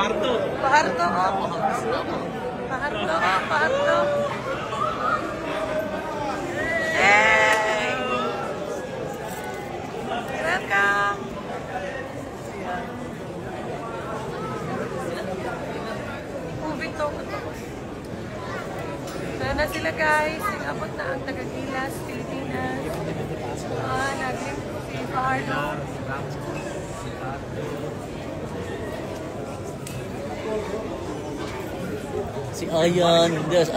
Paharto. Paharto. Hey! Welcome! Moving to. Sana sila guys. Inabot na ang taga-Gilas, Pilipinas. Naging si Pardo. Si Ayan, Des.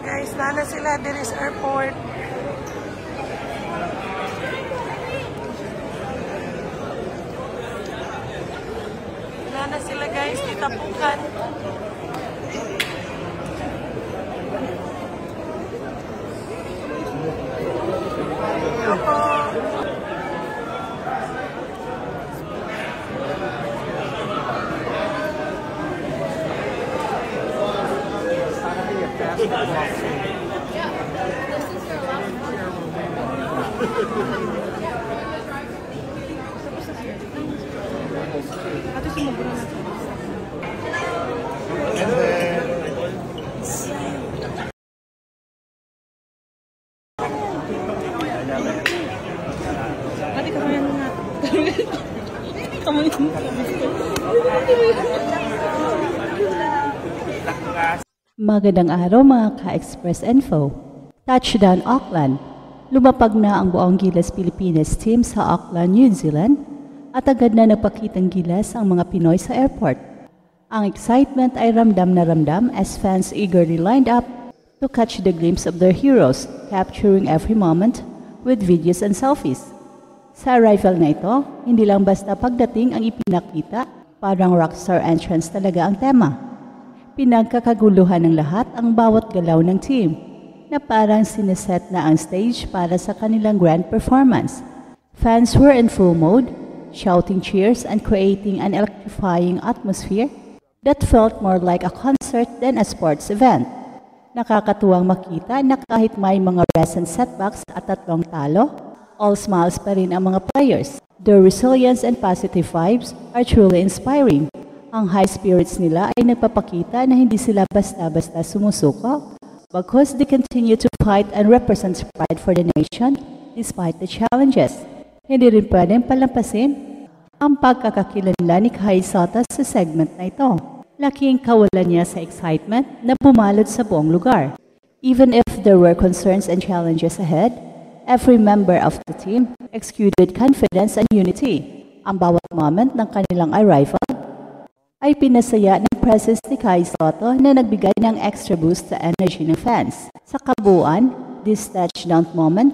Guys, nana sila diri sa airport. Nana sila guys, ditapukan. Magandang araw mga ka-Express Info. Touchdown Auckland. Lumapag na ang buong Gilas Pilipinas team sa Auckland, New Zealand at agad na nagpakitang gilas ang mga Pinoy sa airport. Ang excitement ay ramdam na ramdam as fans eagerly lined up to catch the glimpse of their heroes, capturing every moment with videos and selfies. Sa arrival na ito, hindi lang basta pagdating ang ipinakita, parang rockstar entrance talaga ang tema. Pinagkakaguluhan ng lahat ang bawat galaw ng team na parang sineset na ang stage para sa kanilang grand performance. Fans were in full mode, shouting cheers and creating an electrifying atmosphere that felt more like a concert than a sports event. Nakakatuwang makita na kahit may mga recent setbacks at 3 talo, all smiles pa rin ang mga players. Their resilience and positive vibes are truly inspiring. Ang high spirits nila ay nagpapakita na hindi sila basta-basta sumusuko, because they continue to fight and represent pride for the nation despite the challenges. Hindi rin pwedeng palampasin ang pagkakakilanlan ni Kai Sota sa segment na ito. Laking kawalan niya sa excitement na bumalot sa buong lugar. Even if there were concerns and challenges ahead, every member of the team exuded confidence and unity. Ang bawat moment ng kanilang arrival ay pinasaya ng presence ni Kai Sota na nagbigay ng extra boost sa energy ng fans. Sa kabuuan, this touchdown moment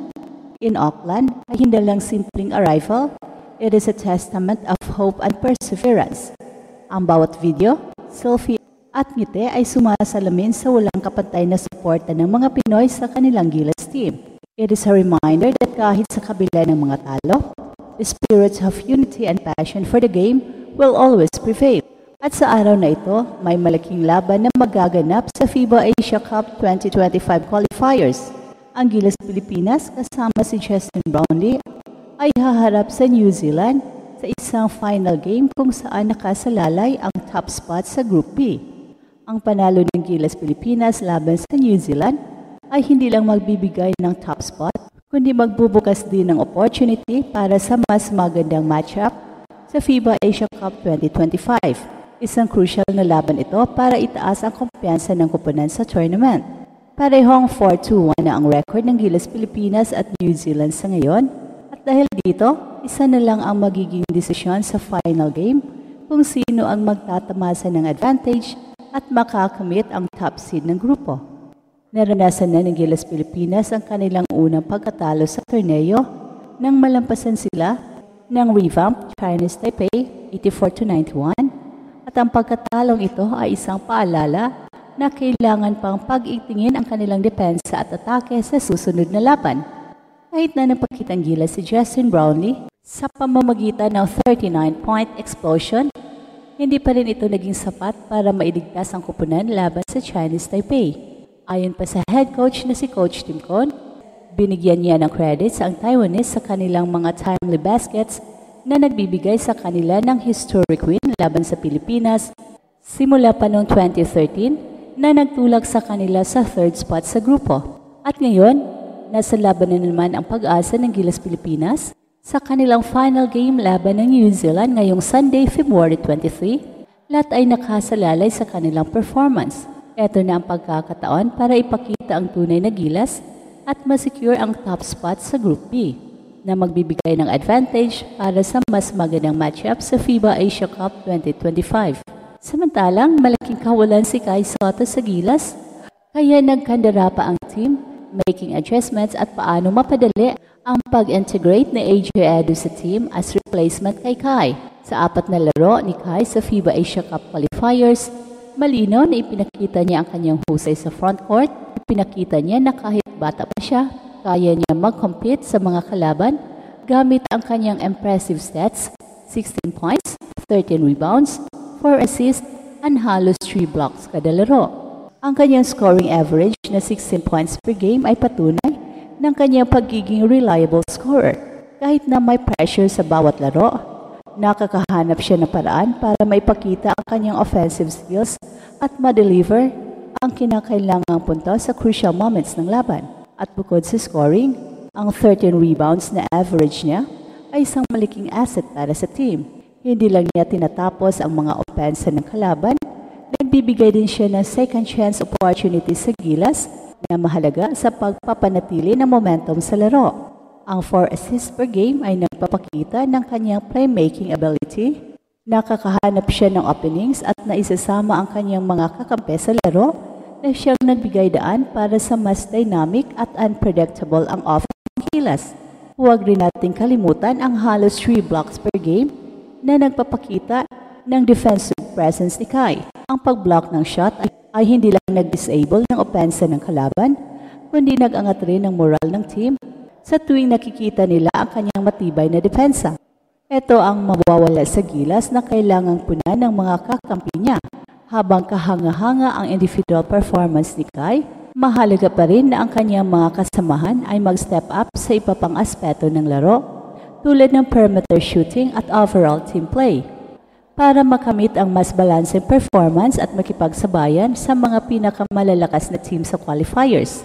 in Auckland ay hindi lang simpleng arrival, it is a testament of hope and perseverance. Ang bawat video, selfie at ngiti ay sumasalamin sa walang kapantay na suporta ng mga Pinoy sa kanilang Gilas team. It is a reminder that kahit sa kabila ng mga talo, the spirits of unity and passion for the game will always prevail. At sa araw na ito, may malaking laban na magaganap sa FIBA Asia Cup 2025 qualifiers. Ang Gilas Pilipinas kasama si Justin Brownlee ay haharap sa New Zealand sa isang final game kung saan nakasalalay ang top spot sa Group B. Ang panalo ng Gilas Pilipinas laban sa New Zealand ay hindi lang magbibigay ng top spot, kundi magbubukas din ng opportunity para sa mas magandang matchup sa FIBA Asia Cup 2025. Isang crucial na laban ito para itaas ang kumpiyansa ng koponan sa tournament. Parehong 4-2-1 na ang record ng Gilas Pilipinas at New Zealand sa ngayon. At dahil dito, isa na lang ang magiging desisyon sa final game kung sino ang magtatamasa ng advantage at makakamit ang top seed ng grupo. Naranasan na ng Gilas Pilipinas ang kanilang unang pagkatalo sa torneo nang malampasan sila ng revamped Chinese Taipei 84-91. At ang pagkatalong ito ay isang paalala na kailangan pang pag-itingin ang kanilang depensa at atake sa susunod na laban. Kahit na napakitang Gilas si Justin Brownlee sa pamamagitan ng 39-point explosion, hindi pa rin ito naging sapat para mailigtas ang koponan laban sa Chinese Taipei. Ayon pa sa head coach na si Coach Tim Con, Binigyan niya ng credits ang Taiwanese sa kanilang mga timely baskets na nagbibigay sa kanila ng historic win laban sa Pilipinas simula pa noong 2013 na nagtulak sa kanila sa third spot sa grupo. At ngayon, nasa laban na naman ang pag-asa ng Gilas Pilipinas sa kanilang final game laban ng New Zealand ngayong Sunday, February 23. Lahat ay nakasalalay sa kanilang performance. Ito na ang pagkakataon para ipakita ang tunay na Gilas at masecure ang top spot sa Group B na magbibigay ng advantage para sa mas magandang matchup sa FIBA Asia Cup 2025. Samantalang malaking kawalan si Kai Sotto sa Gilas, kaya nagkandara pa ang team, making adjustments at paano mapadali ang pag-integrate ni AJ Edu sa team as replacement kay Kai. Sa 4 na laro ni Kai sa FIBA Asia Cup qualifiers, malinaw na ipinakita niya ang kanyang husay sa frontcourt. Ipinakita niya na kahit bata pa siya, kaya niya mag-compete sa mga kalaban gamit ang kanyang impressive stats, 16 points, 13 rebounds, 4 assists, and halos 3 blocks kada laro. Ang kanyang scoring average na 16 points per game ay patunay ng kanyang pagiging reliable scorer. Kahit na may pressure sa bawat laro, nakakahanap siya ng paraan para maipakita ang kanyang offensive skills at ma-deliver ang kinakailangang punto sa crucial moments ng laban. At bukod sa scoring, ang 13 rebounds na average niya ay isang malaking asset para sa team. Hindi lang niya tinatapos ang mga opensa ng kalaban, nagbibigay din siya ng second chance opportunities sa Gilas na mahalaga sa pagpapanatili ng momentum sa laro. Ang 4 assists per game ay nagpapakita ng kanyang playmaking ability. Nakakahanap siya ng openings at naisasama ang kanyang mga kakampi sa laro na siyang nagbigay daan para sa mas dynamic at unpredictable ang offense ng Gilas. Huwag rin nating kalimutan ang halos 3 blocks per game na nagpapakita ng defensive presence ni Kai. Ang pag-block ng shot ay hindi lang nag-disable ng opensa ng kalaban, kundi nag-angat rin ng moral ng team sa tuwing nakikita nila ang kanyang matibay na depensa. Ito ang mawawala sa Gilas na kailangang punan ng mga kakampi niya. Habang kahanga-hanga ang individual performance ni Kai, mahalaga pa rin na ang kanyang mga kasamahan ay mag-step up sa iba pang aspeto ng laro, tulad ng perimeter shooting at overall team play, para makamit ang mas balanseng performance at makipagsabayan sa mga pinakamalalakas na team sa qualifiers.